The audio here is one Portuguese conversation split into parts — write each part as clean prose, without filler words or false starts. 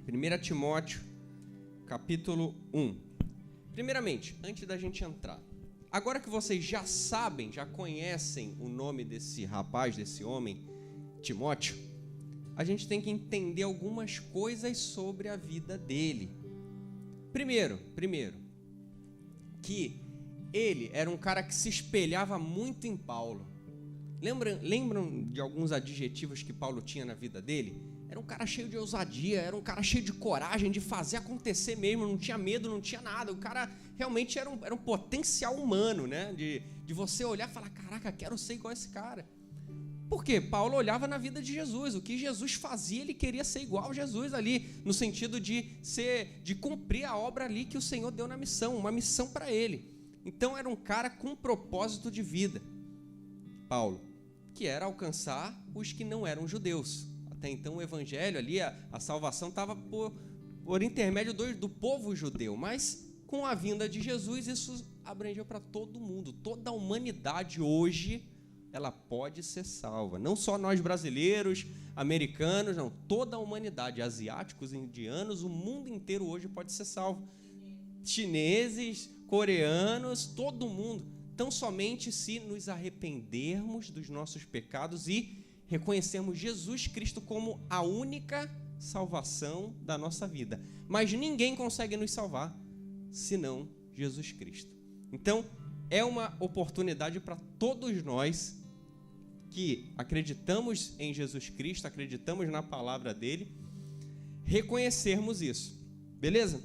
1 Timóteo, capítulo 1. Primeiramente, antes da gente entrar, agora que vocês já sabem, já conhecem o nome desse rapaz, desse homem, Timóteo, a gente tem que entender algumas coisas sobre a vida dele. Primeiro, que ele era um cara que se espelhava muito em Paulo. Lembram de alguns adjetivos que Paulo tinha na vida dele? Era um cara cheio de ousadia, era um cara cheio de coragem, de fazer acontecer mesmo, não tinha medo, não tinha nada. O cara realmente era um potencial humano, né? De você olhar e falar, caraca, quero ser igual a esse cara. Por quê? Paulo olhava na vida de Jesus, o que Jesus fazia, ele queria ser igual a Jesus ali, no sentido de cumprir a obra ali que o Senhor deu na missão, uma missão para ele. Então era um cara com um propósito de vida, Paulo, que era alcançar os que não eram judeus. Até então o evangelho ali, a salvação estava por intermédio do povo judeu, mas com a vinda de Jesus isso abrangeu para todo mundo, toda a humanidade hoje ela pode ser salva. Não só nós brasileiros, americanos, não. Toda a humanidade, asiáticos, indianos, o mundo inteiro hoje pode ser salvo. Chineses, coreanos, todo mundo. Tão somente se nos arrependermos dos nossos pecados e reconhecermos Jesus Cristo como a única salvação da nossa vida. Mas ninguém consegue nos salvar senão Jesus Cristo. Então, é uma oportunidade para todos nós que acreditamos em Jesus Cristo, acreditamos na palavra dele, reconhecermos isso. Beleza?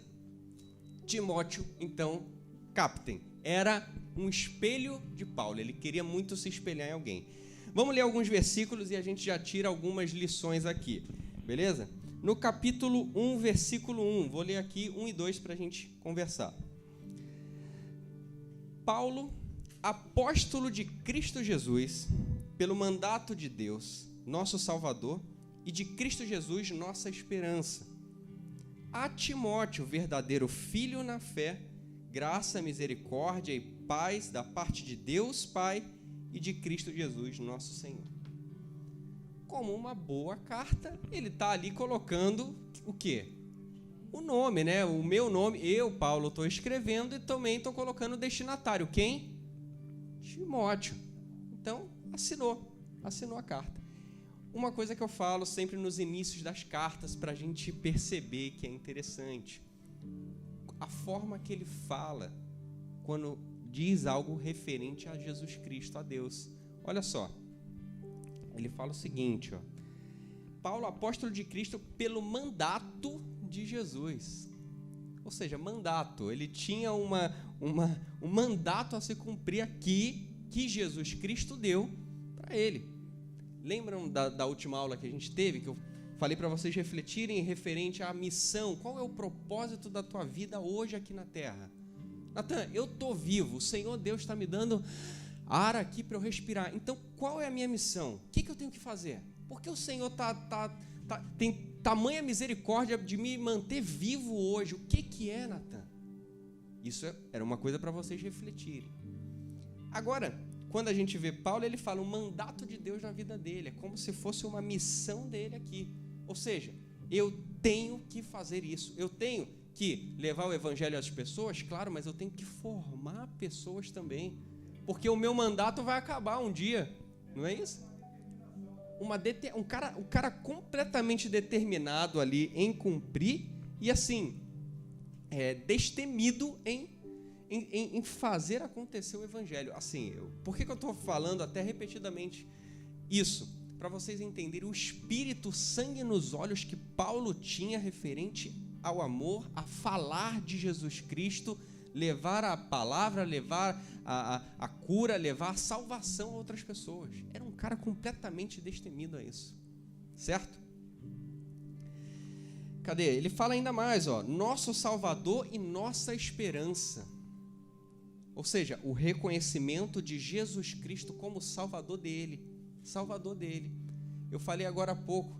Timóteo, então, captem, era um espelho de Paulo, ele queria muito se espelhar em alguém. Vamos ler alguns versículos e a gente já tira algumas lições aqui, beleza? No capítulo 1, versículo 1, vou ler aqui 1 e 2 para a gente conversar. Paulo, apóstolo de Cristo Jesus, pelo mandato de Deus, nosso Salvador, e de Cristo Jesus, nossa esperança. A Timóteo, verdadeiro filho na fé, graça, misericórdia e paz da parte de Deus Pai e de Cristo Jesus, nosso Senhor. Como uma boa carta, ele está ali colocando o quê? O nome, né? O meu nome, eu, Paulo, estou escrevendo e também estou colocando o destinatário. Quem? Timóteo. Então, assinou a carta. Uma coisa que eu falo sempre nos inícios das cartas para a gente perceber que é interessante, a forma que ele fala quando diz algo referente a Jesus Cristo, a Deus. Olha só, ele fala o seguinte, ó, Paulo, apóstolo de Cristo, pelo mandato de Jesus. Ou seja, mandato, ele tinha um mandato a se cumprir aqui, que Jesus Cristo deu para ele. Lembram da última aula que a gente teve, que eu falei para vocês refletirem referente à missão? Qual é o propósito da tua vida hoje aqui na Terra? Natan, eu estou vivo, o Senhor Deus está me dando ar aqui para eu respirar. Então, qual é a minha missão? O que eu tenho que fazer? Porque o Senhor tem tamanha misericórdia de me manter vivo hoje. O que é, Natan? Isso era uma coisa para vocês refletirem. Agora, quando a gente vê Paulo, ele fala um mandato de Deus na vida dele. É como se fosse uma missão dele aqui. Ou seja, eu tenho que fazer isso. Eu tenho que levar o evangelho às pessoas, claro, mas eu tenho que formar pessoas também. Porque o meu mandato vai acabar um dia. Não é isso? Um cara completamente determinado ali em cumprir e assim, destemido em fazer acontecer o evangelho. Assim, por que eu estou falando até repetidamente isso? Para vocês entenderem o espírito, sangue nos olhos que Paulo tinha referente ao amor, a falar de Jesus Cristo, levar a palavra, levar a cura, levar a salvação a outras pessoas. Era um cara completamente destemido a isso, certo? Cadê? Ele fala ainda mais, ó, nosso Salvador e nossa esperança. Ou seja, o reconhecimento de Jesus Cristo como Salvador dele. Salvador dele. Eu falei agora há pouco,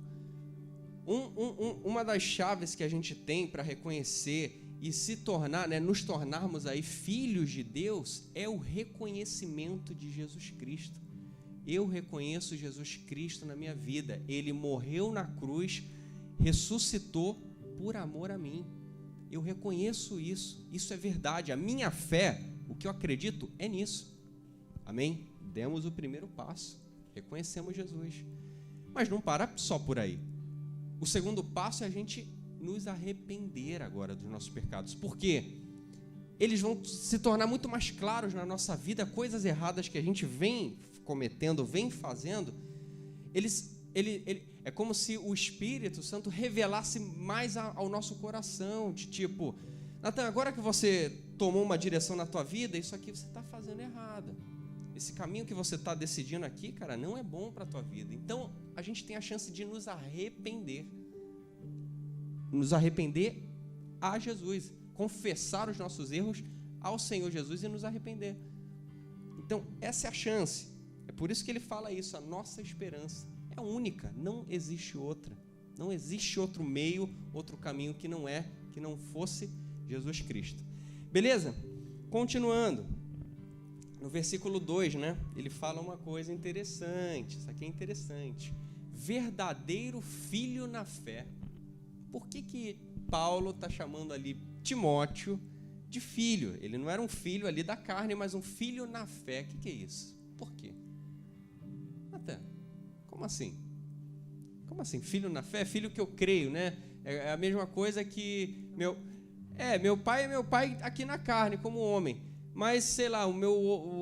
uma das chaves que a gente tem para reconhecer e se tornar, nos tornarmos aí filhos de Deus, é o reconhecimento de Jesus Cristo. Eu reconheço Jesus Cristo na minha vida. Ele morreu na cruz, ressuscitou por amor a mim. Eu reconheço isso. Isso é verdade. A minha fé, o que eu acredito, é nisso. Amém? Demos o primeiro passo. Reconhecemos Jesus. Mas não para só por aí. O segundo passo é a gente nos arrepender agora dos nossos pecados. Por quê? Eles vão se tornar muito mais claros na nossa vida, coisas erradas que a gente vem cometendo, vem fazendo. É como se o Espírito Santo revelasse mais ao nosso coração, de tipo, Natan, agora que você tomou uma direção na tua vida, isso aqui você está fazendo errado. Esse caminho que você está decidindo aqui, cara, não é bom para a tua vida. Então, a gente tem a chance de nos arrepender. Nos arrepender a Jesus. Confessar os nossos erros ao Senhor Jesus e nos arrepender. Então, essa é a chance. É por isso que ele fala isso, a nossa esperança é única, não existe outra. Não existe outro meio, outro caminho que não fosse Jesus Cristo. Beleza? Continuando. No versículo 2, né? Ele fala uma coisa interessante. Isso aqui é interessante. Verdadeiro filho na fé. Por que Paulo está chamando ali Timóteo de filho? Ele não era um filho ali da carne, mas um filho na fé. O que é isso? Por quê? Até. Como assim? Como assim? Filho na fé? Filho que eu creio, né? É a mesma coisa que meu pai é meu pai aqui na carne, como homem. Mas, sei lá,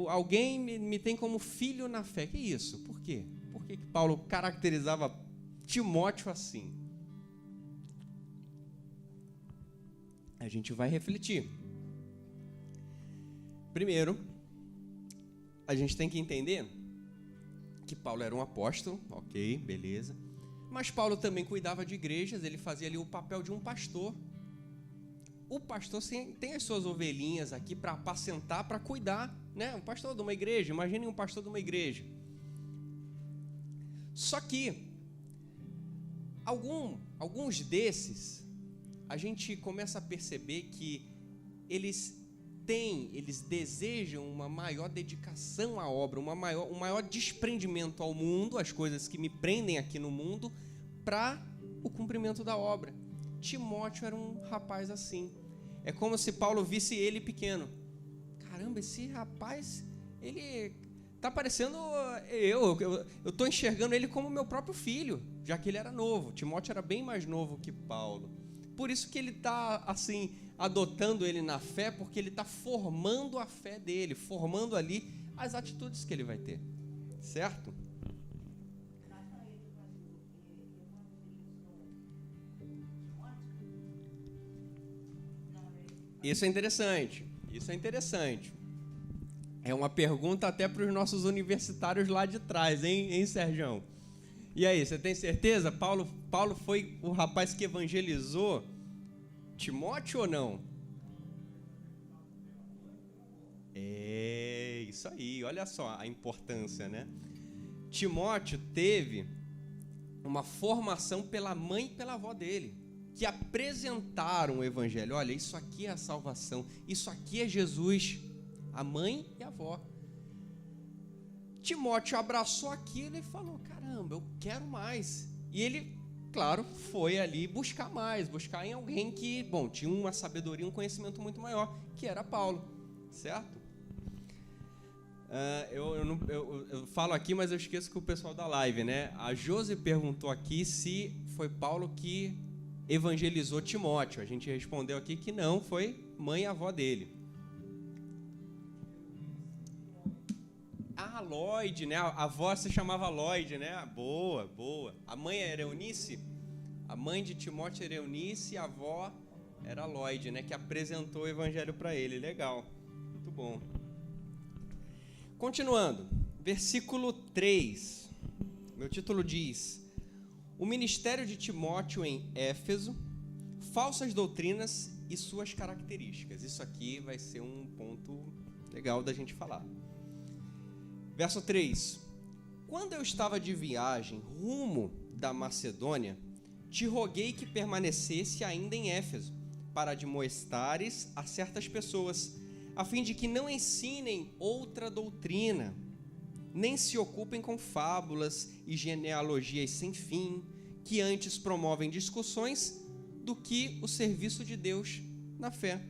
alguém me tem como filho na fé. Que isso? Por quê? Por que Paulo caracterizava Timóteo assim? A gente vai refletir. Primeiro, a gente tem que entender que Paulo era um apóstolo, ok, beleza. Mas Paulo também cuidava de igrejas, ele fazia ali o papel de um pastor. O pastor tem as suas ovelhinhas aqui para apacentar, para cuidar, né? Um pastor de uma igreja, imaginem um pastor de uma igreja. Só que alguns desses, a gente começa a perceber que eles desejam uma maior dedicação à obra, um maior desprendimento ao mundo, às coisas que me prendem aqui no mundo, para o cumprimento da obra. Timóteo era um rapaz assim. É como se Paulo visse ele pequeno. Caramba, esse rapaz, ele tá parecendo eu estou enxergando ele como meu próprio filho, já que ele era novo. Timóteo era bem mais novo que Paulo. Por isso que ele está assim, adotando ele na fé, porque ele está formando a fé dele, formando ali as atitudes que ele vai ter. Certo? Isso é interessante. É uma pergunta até para os nossos universitários lá de trás, hein, Sergião? E aí, você tem certeza? Paulo foi o rapaz que evangelizou Timóteo ou não? É, isso aí, olha só a importância, né? Timóteo teve uma formação pela mãe e pela avó dele, que apresentaram o evangelho. Olha, isso aqui é a salvação, isso aqui é Jesus, a mãe e a avó. Timóteo abraçou aquilo e falou, caramba, eu quero mais. E ele, claro, foi ali buscar em alguém que, tinha uma sabedoria, um conhecimento muito maior, que era Paulo, certo? Eu falo aqui, mas eu esqueço que o pessoal da live, né? A Josi perguntou aqui se foi Paulo que evangelizou Timóteo. A gente respondeu aqui que não, foi mãe e avó dele. Ah, Lloyd, né? A avó se chamava Lloyd, né? Boa. A mãe era Eunice? A mãe de Timóteo era Eunice e a avó era Lloyd, né? Que apresentou o evangelho para ele. Legal. Muito bom. Continuando. Versículo 3. Meu título diz: o ministério de Timóteo em Éfeso, falsas doutrinas e suas características. Isso aqui vai ser um ponto legal da gente falar. Verso 3. Quando eu estava de viagem rumo da Macedônia, te roguei que permanecesse ainda em Éfeso, para admoestares a certas pessoas, a fim de que não ensinem outra doutrina, nem se ocupem com fábulas e genealogias sem fim, que antes promovem discussões do que o serviço de Deus na fé.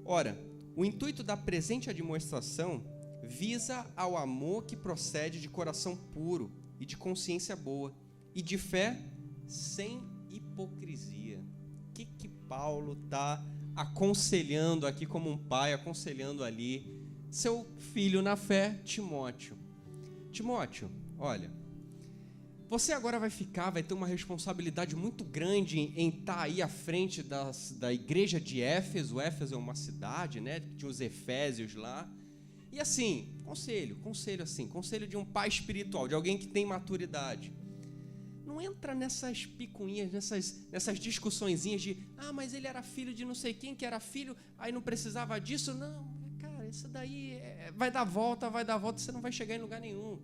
Ora, o intuito da presente admoestação visa ao amor que procede de coração puro e de consciência boa, e de fé sem hipocrisia. O que Paulo está aconselhando aqui como um pai, aconselhando ali seu filho na fé, Timóteo? Timóteo, olha, você agora vai ter uma responsabilidade muito grande em estar aí à frente da igreja de Éfeso. Éfeso é uma cidade, né? Tinha os Efésios lá. E assim, conselho de um pai espiritual, de alguém que tem maturidade. Não entra nessas picuinhas, nessas discussõezinhas de, mas ele era filho de não sei quem, que era filho, aí não precisava disso. Não, cara, isso daí vai dar volta, você não vai chegar em lugar nenhum.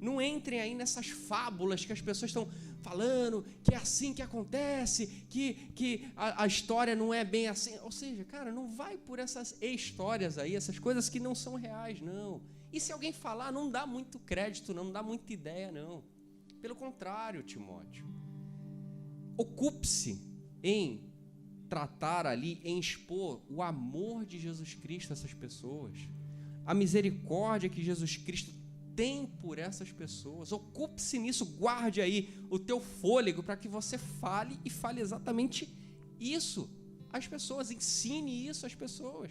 Não entrem aí nessas fábulas que as pessoas estão falando, que é assim que acontece, que a história não é bem assim. Ou seja, cara, não vai por essas histórias aí, essas coisas que não são reais, não. E se alguém falar, não dá muito crédito, não dá muita ideia, não. Pelo contrário, Timóteo, ocupe-se em tratar ali, em expor o amor de Jesus Cristo a essas pessoas, a misericórdia que Jesus Cristo tem por essas pessoas. Ocupe-se nisso, guarde aí o teu fôlego para que você fale e fale exatamente isso às pessoas, ensine isso às pessoas.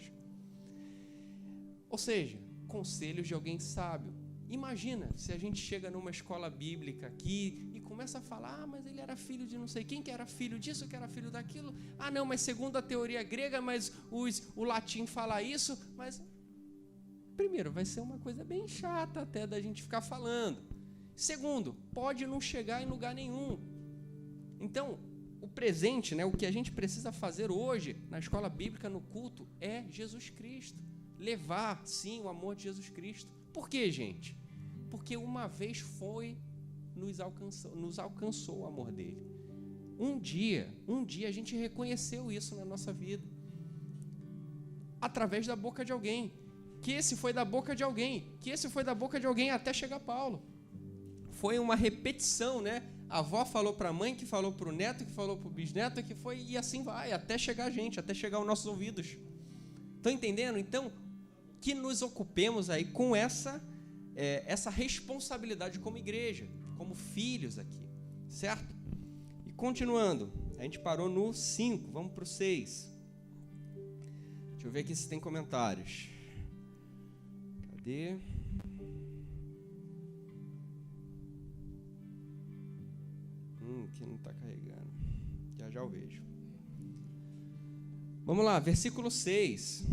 Ou seja, conselhos de alguém sábio. Imagina se a gente chega numa escola bíblica aqui e começa a falar, mas ele era filho de não sei quem, que era filho disso, que era filho daquilo. Não, mas segundo a teoria grega, mas o latim fala isso, mas... Primeiro, vai ser uma coisa bem chata até da gente ficar falando. Segundo, pode não chegar em lugar nenhum. Então, o presente, né, o que a gente precisa fazer hoje na escola bíblica, no culto, é Jesus Cristo. Levar, sim, o amor de Jesus Cristo. Por quê, gente? Porque uma vez nos alcançou o amor dele. Um dia a gente reconheceu isso na nossa vida. Através da boca de alguém. Que esse foi da boca de alguém até chegar Paulo. Foi uma repetição, né? A avó falou para a mãe, que falou para o neto, que falou para o bisneto, que foi, e assim vai, até chegar a gente, até chegar aos nossos ouvidos. Estão entendendo? Então, que nos ocupemos aí com essa responsabilidade como igreja, como filhos aqui, certo? E continuando, a gente parou no 5, vamos para o 6. Deixa eu ver aqui se tem comentários. Cadê? Que não está carregando. Já eu vejo. Vamos lá, versículo 6.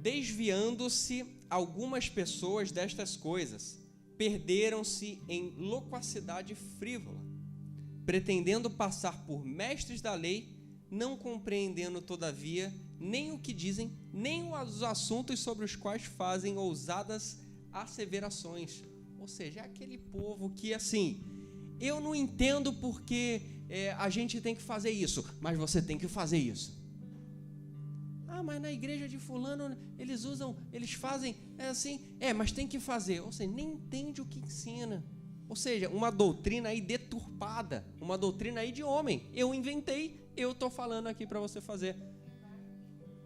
Desviando-se algumas pessoas destas coisas, perderam-se em loquacidade frívola, pretendendo passar por mestres da lei, não compreendendo, todavia, nem o que dizem, nem os assuntos sobre os quais fazem ousadas asseverações. Ou seja, é aquele povo que, assim, eu não entendo porque a gente tem que fazer isso, mas você tem que fazer isso. Mas na igreja de fulano eles fazem assim, mas tem que fazer. Ou seja, nem entende o que ensina. Ou seja, uma doutrina aí deturpada, uma doutrina aí de homem. Eu inventei, eu estou falando aqui para você fazer.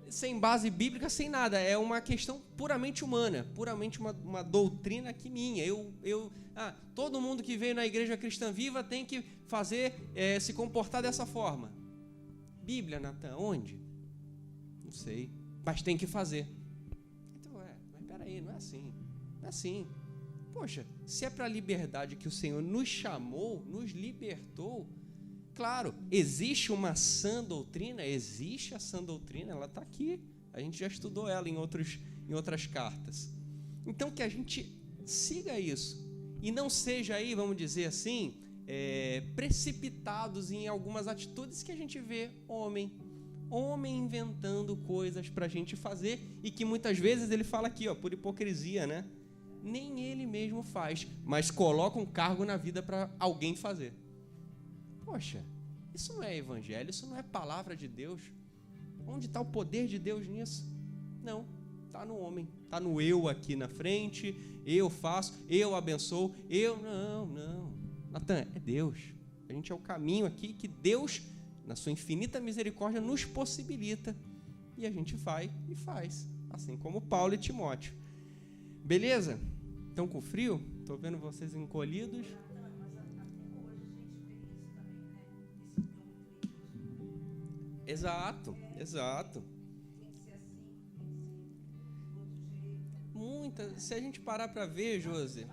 Sem base bíblica, sem nada. É uma questão puramente humana, puramente uma doutrina aqui minha. Todo mundo que veio na igreja cristã viva tem que fazer, se comportar dessa forma. Bíblia, Natan, onde? Não sei, mas tem que fazer. Então, mas peraí, não é assim. Não é assim. Poxa, se é para a liberdade que o Senhor nos chamou, nos libertou, claro, existe uma sã doutrina, existe a sã doutrina, ela está aqui. A gente já estudou ela em outras cartas. Então, que a gente siga isso e não seja aí, vamos dizer assim, precipitados em algumas atitudes que a gente vê homem inventando coisas para a gente fazer e que muitas vezes ele fala aqui, por hipocrisia, né? Nem ele mesmo faz, mas coloca um cargo na vida para alguém fazer. Poxa, isso não é evangelho, isso não é palavra de Deus. Onde está o poder de Deus nisso? Não, está no homem, está no eu aqui na frente, eu faço, eu abençoo, não. Natan, é Deus. A gente é o caminho aqui que Deus, na sua infinita misericórdia, nos possibilita. E a gente vai e faz. Assim como Paulo e Timóteo. Beleza? Estão com frio? Estou vendo vocês encolhidos. Exato. Se a gente parar para ver, Josi.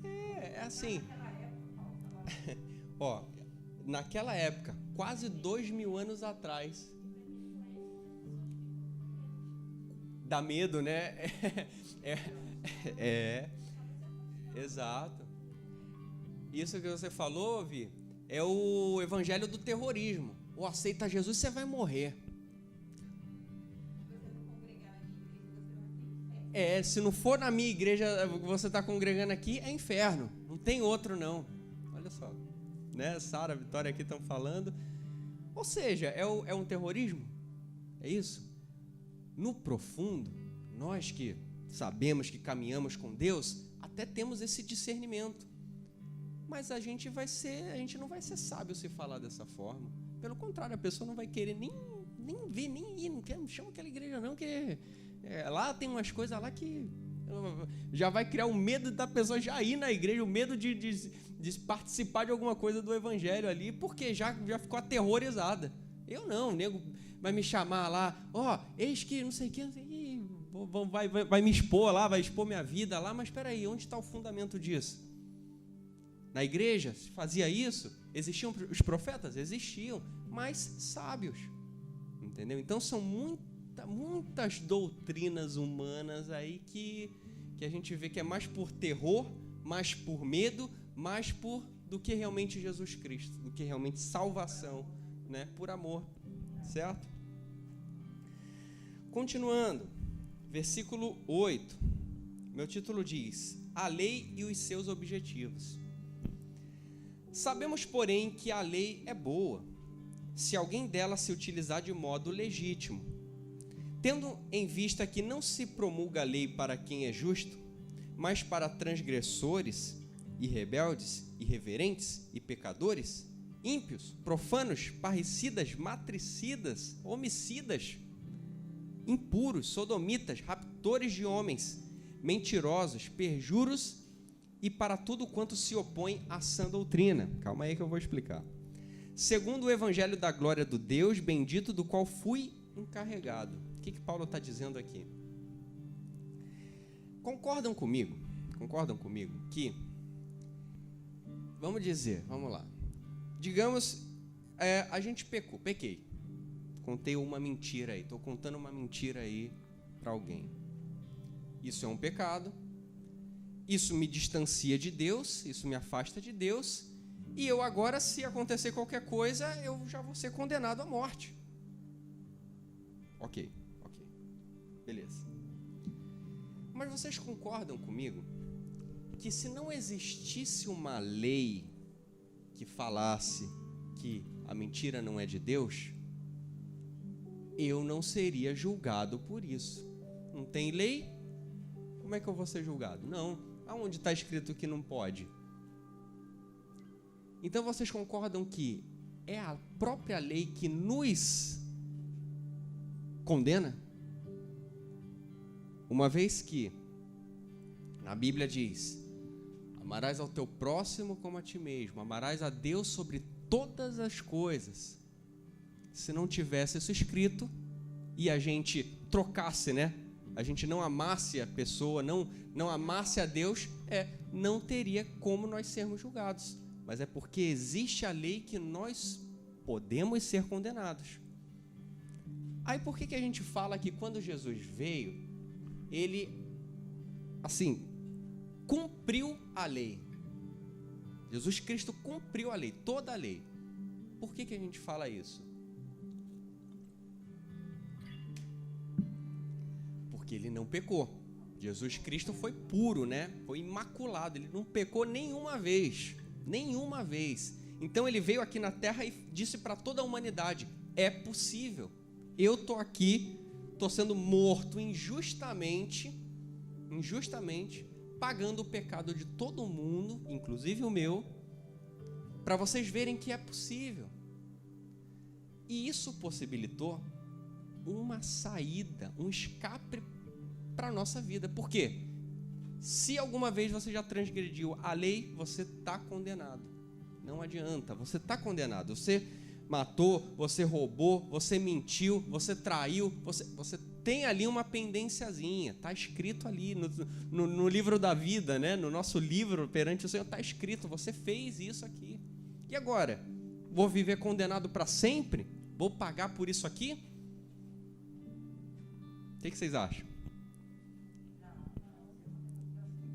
É assim. Ó, naquela época, quase 2000 anos atrás. Dá medo, né? Exato. Isso que você falou, Vi, é o evangelho do terrorismo. Ou aceita Jesus, você vai morrer. Se não for na minha igreja, você está congregando aqui, é inferno. Não tem outro, não. Olha só. Né? Sara, Vitória aqui estão falando. Ou seja, é um terrorismo? É isso? No profundo, nós que sabemos que caminhamos com Deus, até temos esse discernimento. Mas a gente não vai ser sábio se falar dessa forma. Pelo contrário, a pessoa não vai querer nem ver, nem ir. Não chama aquela igreja não, que lá tem umas coisas lá que já vai criar o medo da pessoa já ir na igreja, o medo de participar de alguma coisa do evangelho ali, porque já ficou aterrorizada. Eu não, o nego vai me chamar lá, eis que não sei o que, vai me expor lá, vai expor minha vida lá, mas espera aí, onde está o fundamento disso? Na igreja se fazia isso? Existiam os profetas? Existiam, mas sábios, entendeu? Então são muitas doutrinas humanas aí que a gente vê que é mais por terror, mais por medo, mais do que realmente Jesus Cristo, do que realmente salvação, né? Por amor, certo? Continuando, versículo 8, meu título diz: a lei e os seus objetivos. Sabemos, porém, que a lei é boa, se alguém dela se utilizar de modo legítimo, tendo em vista que não se promulga a lei para quem é justo, mas para transgressores e rebeldes, irreverentes e pecadores, ímpios, profanos, parricidas, matricidas, homicidas, impuros, sodomitas, raptores de homens, mentirosos, perjuros e para tudo quanto se opõe à sã doutrina. Calma aí que eu vou explicar. Segundo o evangelho da glória do Deus bendito, do qual fui encarregado. O que Paulo está dizendo aqui? Concordam comigo que, vamos lá, digamos, a gente pequei, contei uma mentira aí, estou contando uma mentira aí para alguém. Isso é um pecado, isso me distancia de Deus, isso me afasta de Deus, e eu agora, se acontecer qualquer coisa, eu já vou ser condenado à morte. Ok, beleza. Mas vocês concordam comigo que se não existisse uma lei que falasse que a mentira não é de Deus, eu não seria julgado por isso? Não tem lei? Como é que eu vou ser julgado? Não. Aonde está escrito que não pode? Então vocês concordam que é a própria lei que nos condena? Uma vez que a Bíblia diz: amarás ao teu próximo como a ti mesmo, amarás a Deus sobre todas as coisas. Se não tivesse isso escrito e a gente trocasse, né? A gente não amasse a pessoa, não amasse a Deus, não teria como nós sermos julgados. Mas é porque existe a lei que nós podemos ser condenados. Aí por que a gente fala que quando Jesus veio, ele, assim, cumpriu a lei? Jesus Cristo cumpriu a lei, toda a lei. Por que a gente fala isso? Porque ele não pecou. Jesus Cristo foi puro, né? Foi imaculado, ele não pecou nenhuma vez. Então ele veio aqui na terra e disse para toda a humanidade: é possível. Eu estou aqui, estou sendo morto injustamente, pagando o pecado de todo mundo, inclusive o meu, para vocês verem que é possível. E isso possibilitou uma saída, um escape para a nossa vida. Por quê? Se alguma vez você já transgrediu a lei, você está condenado. Não adianta, você está condenado. Você matou, você roubou, você mentiu, você traiu, você tem ali uma pendênciazinha, está escrito ali no livro da vida, né? No nosso livro perante o Senhor está escrito, você fez isso aqui. E agora? Vou viver condenado para sempre? Vou pagar por isso aqui? O que vocês acham?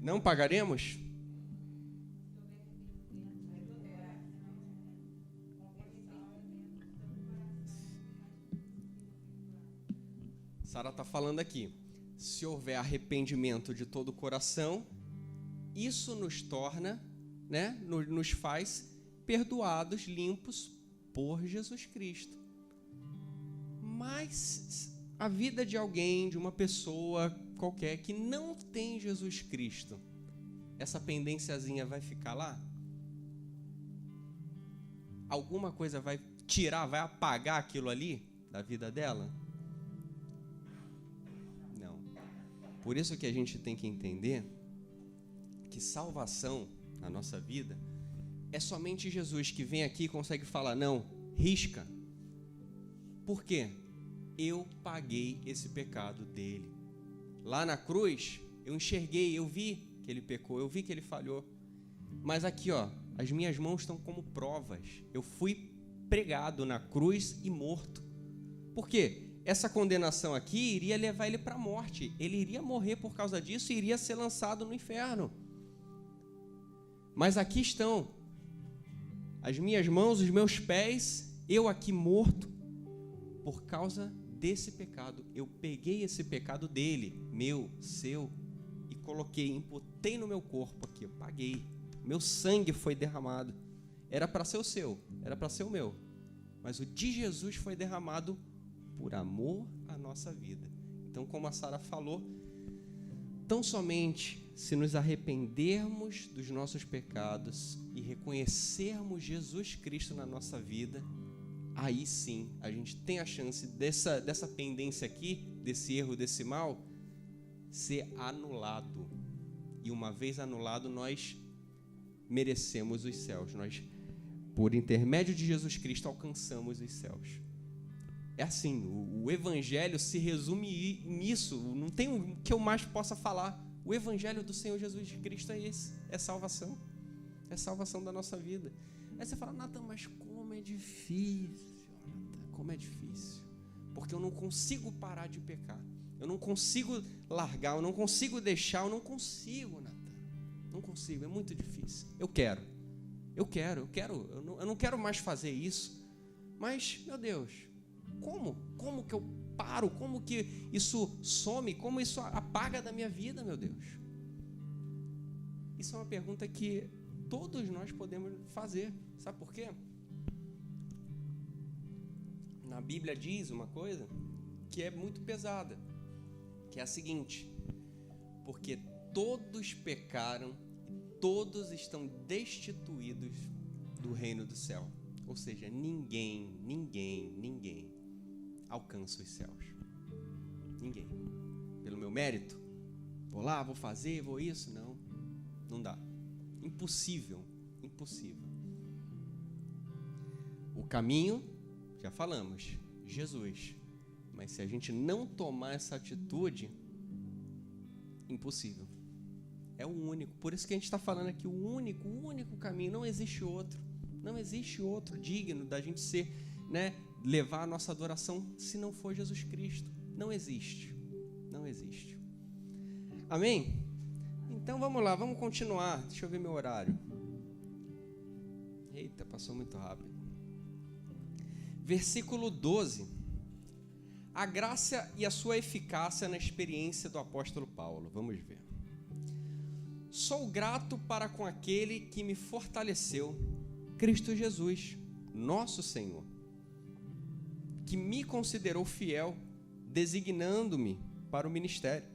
Não pagaremos? Sara está falando aqui. Se houver arrependimento de todo o coração, isso nos torna, né, nos faz perdoados, limpos por Jesus Cristo. Mas a vida de alguém, de uma pessoa qualquer que não tem Jesus Cristo, essa pendênciazinha vai ficar lá? Alguma coisa vai tirar, vai apagar aquilo ali da vida dela? Não. Por isso que a gente tem que entender que salvação na nossa vida é somente Jesus que vem aqui e consegue falar, não, risca. Por quê? Eu paguei esse pecado dele. Lá na cruz, eu enxerguei, eu vi que ele pecou, eu vi que ele falhou. Mas aqui, ó, as minhas mãos estão como provas. Eu fui pregado na cruz e morto. Por quê? Essa condenação aqui iria levar ele para a morte. Ele iria morrer por causa disso e iria ser lançado no inferno. Mas aqui estão as minhas mãos, os meus pés, eu aqui morto por causa desse pecado. Eu peguei esse pecado dele, meu, seu, e coloquei, imputei no meu corpo aqui, eu paguei. Meu sangue foi derramado. Era para ser o seu, era para ser o meu. Mas o de Jesus foi derramado por amor à nossa vida. Então, como a Sara falou, tão somente se nos arrependermos dos nossos pecados e reconhecermos Jesus Cristo na nossa vida, aí sim a gente tem a chance dessa pendência aqui, desse erro, desse mal, ser anulado. E uma vez anulado, nós merecemos os céus. Nós, por intermédio de Jesus Cristo, alcançamos os céus. É assim, o Evangelho se resume nisso. Não tem o que eu mais possa falar. O Evangelho do Senhor Jesus Cristo é esse, é salvação. É salvação da nossa vida. Aí você fala, Natan, mas como é difícil, Natan, como é difícil. Porque eu não consigo parar de pecar. Eu não consigo largar, eu não consigo deixar, eu não consigo, Natan. Não consigo, é muito difícil. Eu não quero mais fazer isso. Mas, meu Deus, como que eu paro? Como que isso some? Como isso apaga da minha vida, meu Deus? Isso é uma pergunta que todos nós podemos fazer. Sabe por quê? Na Bíblia diz uma coisa que é muito pesada, que é a seguinte: porque todos pecaram e todos estão destituídos do reino do céu. Ou seja, ninguém alcança os céus. Ninguém. Pelo meu mérito, vou lá, vou fazer, vou isso. Não dá. Impossível. O caminho, já falamos, Jesus. Mas se a gente não tomar essa atitude, impossível. É o único. Por isso que a gente está falando aqui, o único caminho. Não existe outro. Não existe outro digno da gente ser, né, levar a nossa adoração se não for Jesus Cristo. Não existe. Amém? Então vamos lá, vamos continuar. Deixa eu ver meu horário. Eita, passou muito rápido. Versículo 12. A graça e a sua eficácia na experiência do apóstolo Paulo. Vamos ver. Sou grato para com aquele que me fortaleceu, Cristo Jesus, nosso Senhor, que me considerou fiel, designando-me para o ministério.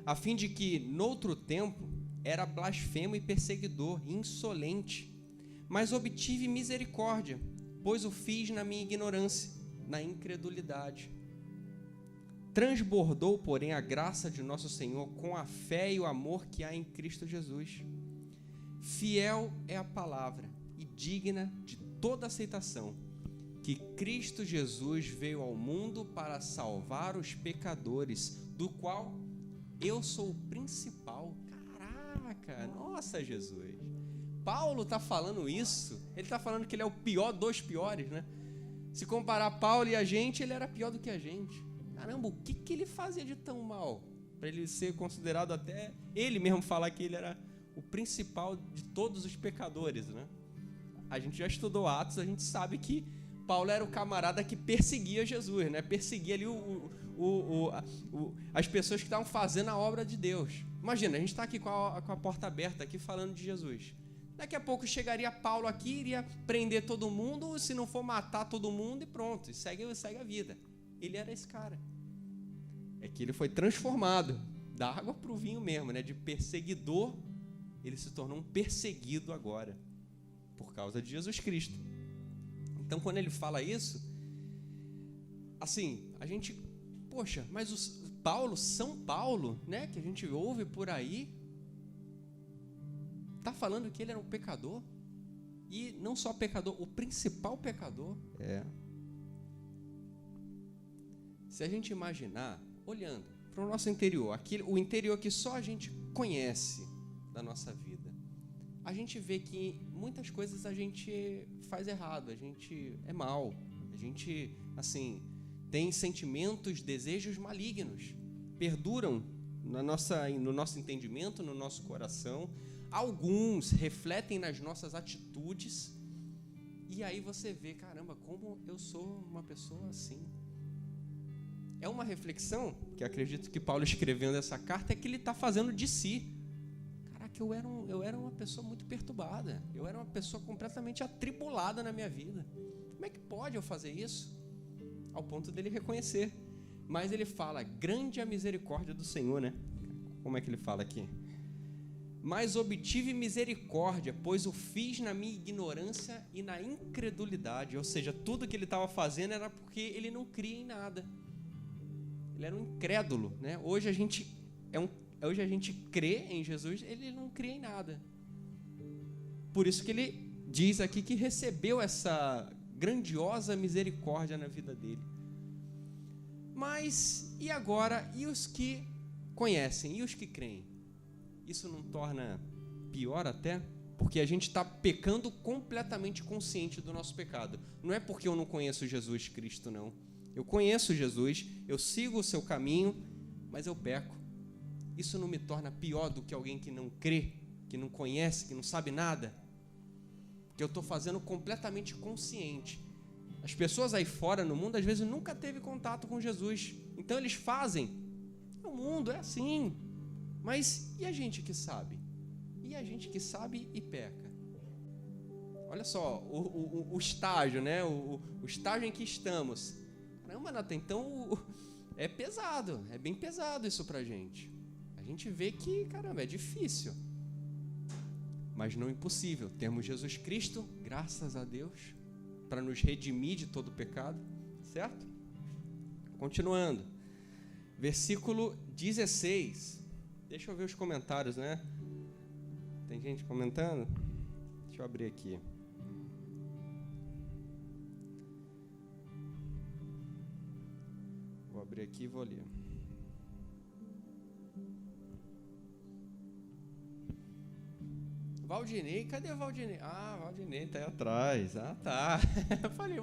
a fim de que, noutro tempo, era blasfemo e perseguidor, e insolente, mas obtive misericórdia, pois o fiz na minha ignorância, na incredulidade. Transbordou, porém, a graça de nosso Senhor com a fé e o amor que há em Cristo Jesus. Fiel é a palavra e digna de toda aceitação, que Cristo Jesus veio ao mundo para salvar os pecadores, do qual eu sou o principal. Caraca, nossa, Jesus. Paulo está falando isso, ele está falando que ele é o pior dos piores, né? Se comparar Paulo e a gente, ele era pior do que a gente. Caramba, o que ele fazia de tão mal? Para ele ser considerado até, ele mesmo falar que ele era o principal de todos os pecadores, né? A gente já estudou Atos, a gente sabe que Paulo era o camarada que perseguia Jesus, né? Perseguia ali as pessoas que estavam fazendo a obra de Deus. Imagina, a gente está aqui com a porta aberta, aqui falando de Jesus. Daqui a pouco chegaria Paulo aqui, iria prender todo mundo, se não for matar todo mundo e pronto, e segue a vida. Ele era esse cara. É que ele foi transformado da água para o vinho mesmo, né? De perseguidor, ele se tornou um perseguido agora, por causa de Jesus Cristo. Então, quando ele fala isso, assim, a gente, poxa, mas São Paulo, né, que a gente ouve por aí, está falando que ele era um pecador, e não só pecador, o principal pecador. Se a gente imaginar, olhando para o nosso interior, o interior que só a gente conhece da nossa vida, a gente vê que muitas coisas a gente faz errado, a gente é mal, a gente, assim, tem sentimentos, desejos malignos, perduram no nosso entendimento, no nosso coração. Alguns refletem nas nossas atitudes, e aí você vê, caramba, como eu sou uma pessoa assim. É uma reflexão que acredito que Paulo, escrevendo essa carta, é que ele está fazendo de si. Caraca, eu era uma pessoa muito perturbada, eu era uma pessoa completamente atribulada na minha vida. Como é que pode eu fazer isso? Ao ponto dele reconhecer. Mas ele fala, grande a misericórdia do Senhor, né? Como é que ele fala aqui? Mas obtive misericórdia, pois o fiz na minha ignorância e na incredulidade. Ou seja, tudo que ele estava fazendo era porque ele não cria em nada. Ele era um incrédulo, né? Hoje a gente crê em Jesus, ele não crê em nada. Por isso que ele diz aqui que recebeu essa grandiosa misericórdia na vida dele. Mas, e agora? E os que conhecem? E os que creem? Isso não torna pior até? Porque a gente está pecando completamente consciente do nosso pecado. Não é porque eu não conheço Jesus Cristo, não. Eu conheço Jesus, eu sigo o seu caminho, mas eu peco. Isso não me torna pior do que alguém que não crê, que não conhece, que não sabe nada. Que eu estou fazendo completamente consciente. As pessoas aí fora no mundo, às vezes, nunca teve contato com Jesus. Então, eles fazem. O mundo é assim. Mas e a gente que sabe? E a gente que sabe e peca? Olha só, o estágio, né? O estágio em que estamos. Caramba, Natan, então é pesado, é bem pesado isso pra gente. A gente vê que, caramba, é difícil. Mas não impossível. Temos Jesus Cristo, graças a Deus, para nos redimir de todo pecado, certo? Continuando. Versículo 16. Deixa eu ver os comentários, né? Tem gente comentando? Deixa eu abrir aqui. Vou abrir aqui e vou ler. Valdinei, cadê o Valdinei? Ah, Valdinei tá aí atrás. Ah, tá. Eu falei,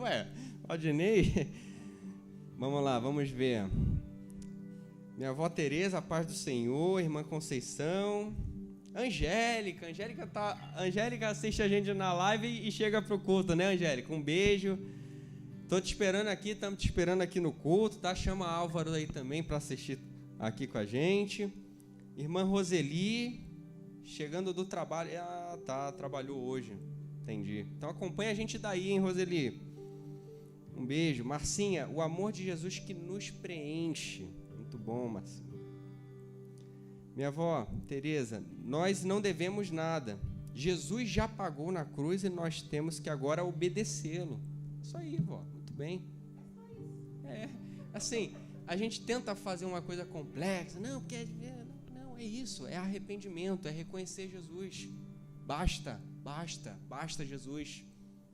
Valdinei? Vamos lá, vamos ver. Minha avó Tereza, a paz do Senhor, irmã Conceição, Angélica assiste a gente na live e chega pro culto, né, Angélica? Um beijo. Tô te esperando aqui, estamos te esperando aqui no culto, tá? Chama a Álvaro aí também para assistir aqui com a gente. Irmã Roseli, chegando do trabalho. Ah, tá, trabalhou hoje. Entendi. Então acompanha a gente daí, hein, Roseli? Um beijo. Marcinha, o amor de Jesus que nos preenche. Muito bom, Marcinha. Minha avó, Tereza, nós não devemos nada. Jesus já pagou na cruz e nós temos que agora obedecê-lo. Isso aí, vó, muito bem. Assim, a gente tenta fazer uma coisa complexa. Não, porque não é isso, é arrependimento, é reconhecer Jesus. Basta Jesus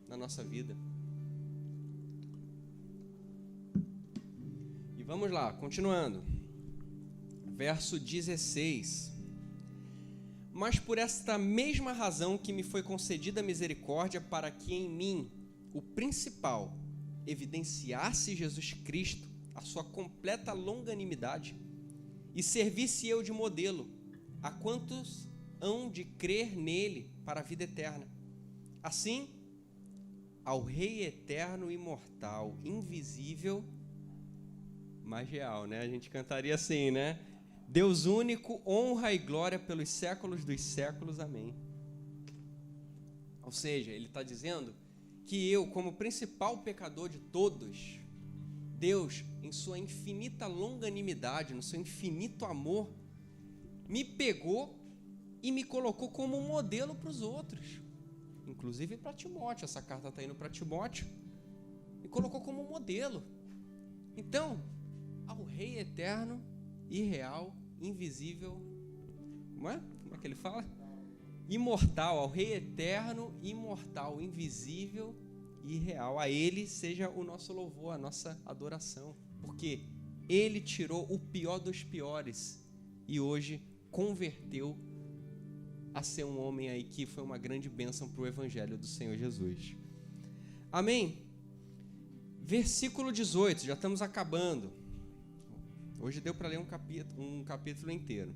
na nossa vida. E vamos lá, continuando. Verso 16. Mas por esta mesma razão que me foi concedida a misericórdia, para que em mim, o principal, evidenciasse Jesus Cristo, a sua completa longanimidade, e servisse eu de modelo a quantos hão de crer nele para a vida eterna. Assim, ao Rei eterno, imortal, invisível, mas real, né? A gente cantaria assim, né? Deus único, honra e glória pelos séculos dos séculos. Amém. Ou seja, ele está dizendo que eu, como principal pecador de todos, Deus, em sua infinita longanimidade, no seu infinito amor, me pegou e me colocou como um modelo para os outros, inclusive para Timóteo. Essa carta está indo para Timóteo, me colocou como um modelo. Então, ao Rei eterno, irreal, invisível, como é que ele fala? Imortal, ao Rei eterno, imortal, invisível e irreal, a Ele seja o nosso louvor, a nossa adoração, porque Ele tirou o pior dos piores e hoje converteu a ser um homem aí que foi uma grande bênção para o Evangelho do Senhor Jesus. Amém? Versículo 18, já estamos acabando. Hoje deu para ler um capítulo inteiro.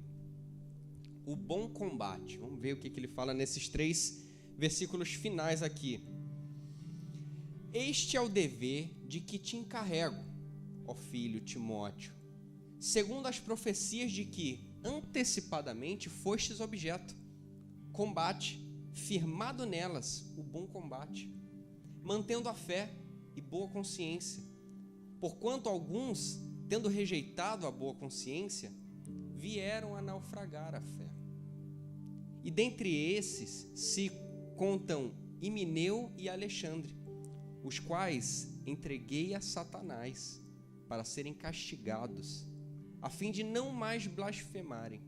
O bom combate. Vamos ver o que ele fala nesses 3 versículos finais aqui. Este é o dever de que te encarrego, ó filho Timóteo, segundo as profecias de que antecipadamente fostes objeto. Combate, firmado nelas, o bom combate, mantendo a fé e boa consciência. Porquanto alguns, tendo rejeitado a boa consciência, vieram a naufragar a fé. E dentre esses se contam Himeneu e Alexandre, os quais entreguei a Satanás para serem castigados, a fim de não mais blasfemarem.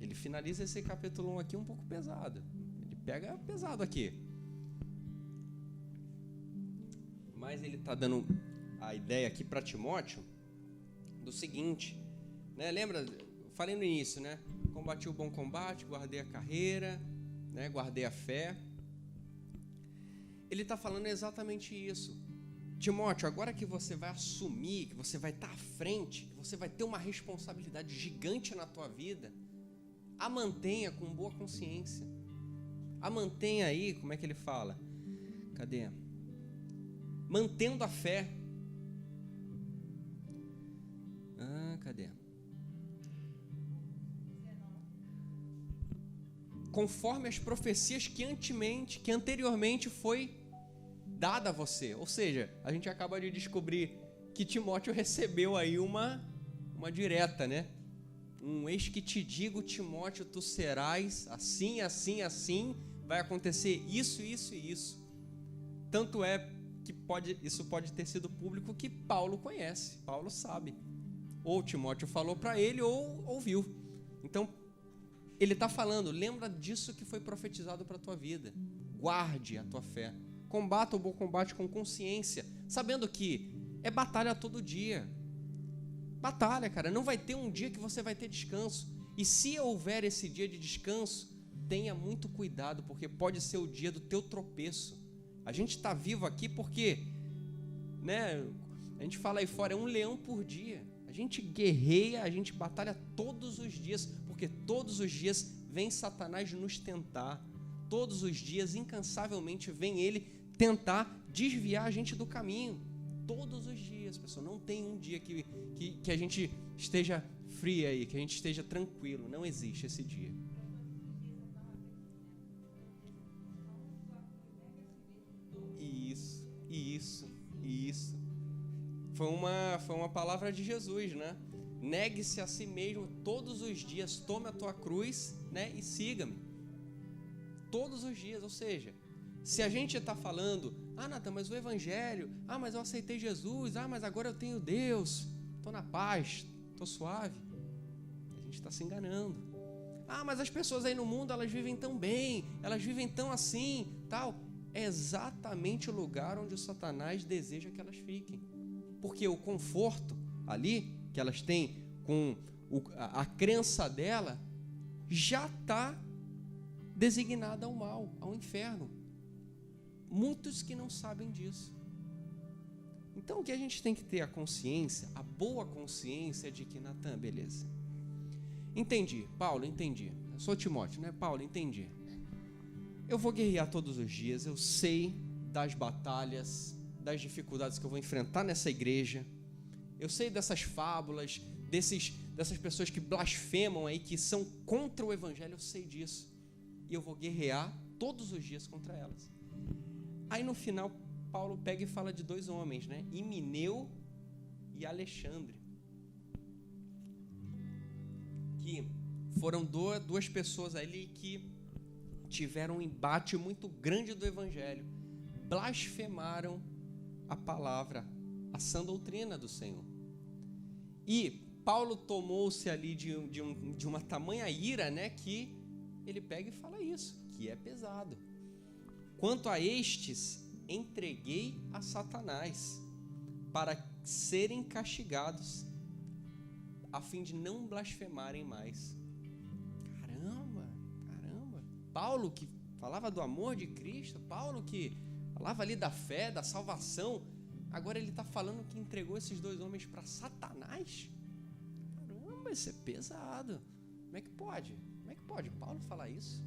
Ele finaliza esse capítulo 1 aqui um pouco pesado. Ele pega pesado aqui. Mas ele está dando a ideia aqui para Timóteo do seguinte, né? Lembra? Eu falei no início, né? Combati o bom combate, guardei a carreira, né? Guardei a fé. Ele está falando exatamente isso. Timóteo, agora que você vai assumir, que você vai estar à frente, que você vai ter uma responsabilidade gigante na tua vida, a mantenha com boa consciência. A mantenha aí, como é que ele fala? Cadê? Mantendo a fé. Cadê? Conforme as profecias que anteriormente foi dada a você. Ou seja, a gente acaba de descobrir que Timóteo recebeu aí uma direta, né? Eis que te digo, Timóteo, tu serás assim, assim, assim, vai acontecer isso, isso e isso. Tanto é que isso pode ter sido público que Paulo conhece, Paulo sabe. Ou Timóteo falou para ele, ou ouviu. Então, ele está falando, lembra disso que foi profetizado para a tua vida. Guarde a tua fé. Combata o bom combate com consciência, sabendo que é batalha todo dia. Batalha, cara. Não vai ter um dia que você vai ter descanso. E se houver esse dia de descanso, tenha muito cuidado, porque pode ser o dia do teu tropeço. A gente está vivo aqui porque, né, a gente fala aí fora, é um leão por dia. A gente guerreia, a gente batalha todos os dias, porque todos os dias vem Satanás nos tentar. Todos os dias, incansavelmente, vem ele tentar desviar a gente do caminho. Todos os dias, pessoal. Não tem um dia que a gente esteja free aí, que a gente esteja tranquilo. Não existe esse dia. Isso. Foi uma palavra de Jesus, né? negue-se a si mesmo todos os dias, tome a tua cruz, né, e siga-me. Todos os dias, ou seja, se a gente está falando, Natan, mas o evangelho, mas eu aceitei Jesus, mas agora eu tenho Deus, estou na paz, estou suave, a gente está se enganando. Mas as pessoas aí no mundo, elas vivem tão bem, elas vivem tão assim, tal. É exatamente o lugar onde o Satanás deseja que elas fiquem, porque o conforto ali que elas têm com a crença dela já está designada ao mal, ao inferno. Muitos que não sabem disso. Então o que a gente tem que ter a consciência, a boa consciência de que, Natan, beleza, entendi, Paulo, entendi, eu sou Timóteo, né, Paulo, entendi, eu vou guerrear todos os dias, eu sei das batalhas, das dificuldades que eu vou enfrentar nessa igreja, eu sei dessas fábulas, dessas pessoas que blasfemam aí, que são contra o evangelho, eu sei disso, e eu vou guerrear todos os dias contra elas. Aí no final Paulo pega e fala de dois homens, né? Himeneu e Alexandre, que foram duas pessoas ali que tiveram um embate muito grande do evangelho, blasfemaram a palavra, a sã doutrina do Senhor. E Paulo tomou-se ali de uma tamanha ira, né, que ele pega e fala isso, que é pesado. Quanto a estes, entreguei a Satanás para serem castigados, a fim de não blasfemarem mais. Caramba. Paulo que falava do amor de Cristo, Paulo que falava ali da fé, da salvação, agora ele está falando que entregou esses dois homens para Satanás? Caramba, isso é pesado. Como é que pode? Paulo falar isso?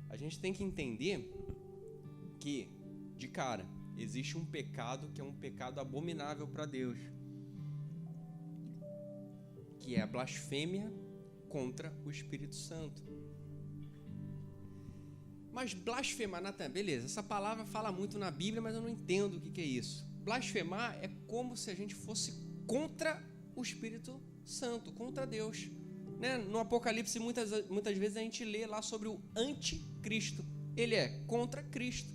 A gente tem que entender que, de cara, existe um pecado que é um pecado abominável para Deus, que é a blasfêmia contra o Espírito Santo. Mas blasfemar, Natan, beleza, essa palavra fala muito na Bíblia, mas eu não entendo o que é isso. Blasfemar é como se a gente fosse contra o Espírito Santo, contra Deus, né? No Apocalipse, muitas vezes a gente lê lá sobre o anticristo. Ele é contra Cristo,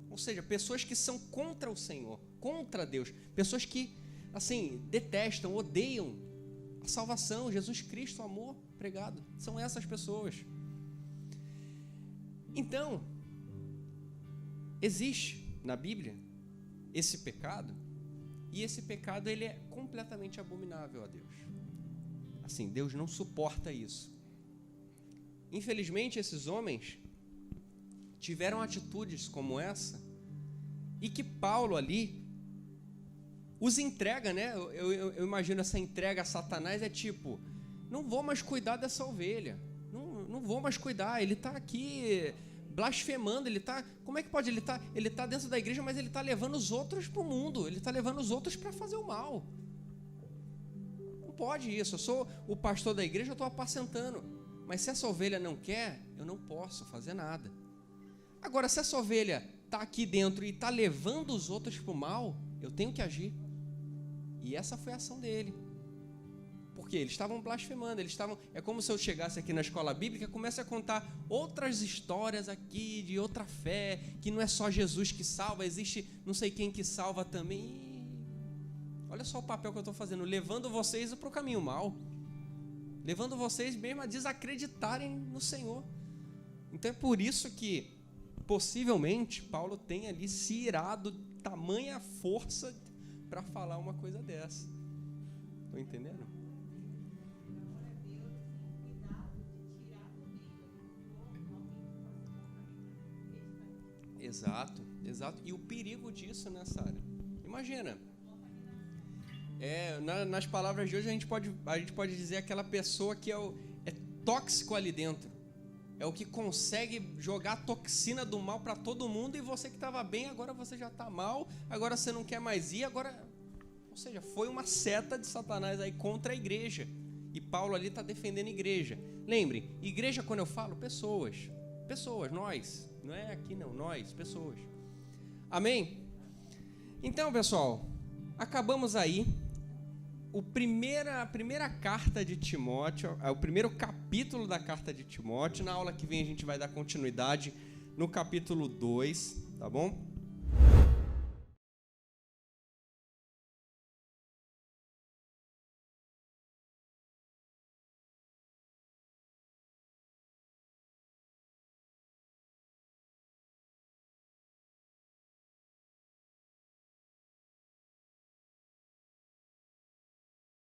ou seja, pessoas que são contra o Senhor, contra Deus, pessoas que, assim, detestam, odeiam a salvação, Jesus Cristo, o amor pregado, são essas pessoas. Então, existe na Bíblia esse pecado, e esse pecado ele é completamente abominável a Deus. Assim, Deus não suporta isso. Infelizmente, esses homens tiveram atitudes como essa, e que Paulo ali os entrega, né? Eu imagino essa entrega a Satanás é tipo, não vou mais cuidar dessa ovelha, não vou mais cuidar, ele está aqui blasfemando, como é que pode, ele tá dentro da igreja, mas ele está levando os outros para o mundo, ele está levando os outros para fazer o mal. Não pode isso, eu sou o pastor da igreja, eu estou apacentando, mas se essa ovelha não quer, eu não posso fazer nada. Agora, se essa ovelha está aqui dentro e está levando os outros para o mal, eu tenho que agir. E essa foi a ação dele. Porque eles estavam blasfemando, é como se eu chegasse aqui na escola bíblica e comece a contar outras histórias aqui de outra fé, que não é só Jesus que salva, existe não sei quem que salva também. Olha só o papel que eu estou fazendo, levando vocês para o caminho mal, levando vocês mesmo a desacreditarem no Senhor. Então é por isso que possivelmente Paulo tem ali se irado, tamanha força para falar uma coisa dessa. Estão entendendo? Exato. E o perigo disso, né, Sara? Imagina. Nas palavras de hoje a gente pode dizer aquela pessoa que é tóxico ali dentro. É o que consegue jogar a toxina do mal para todo mundo, e você que estava bem, agora você já está mal, agora você não quer mais ir, ou seja, foi uma seta de Satanás aí contra a igreja, e Paulo ali está defendendo a igreja. Lembrem, igreja, quando eu falo, pessoas, nós, não é aqui não, nós, pessoas. Amém? Então, pessoal, acabamos aí a primeira carta de Timóteo, o primeiro capítulo da carta de Timóteo. Na aula que vem a gente vai dar continuidade no capítulo 2, tá bom?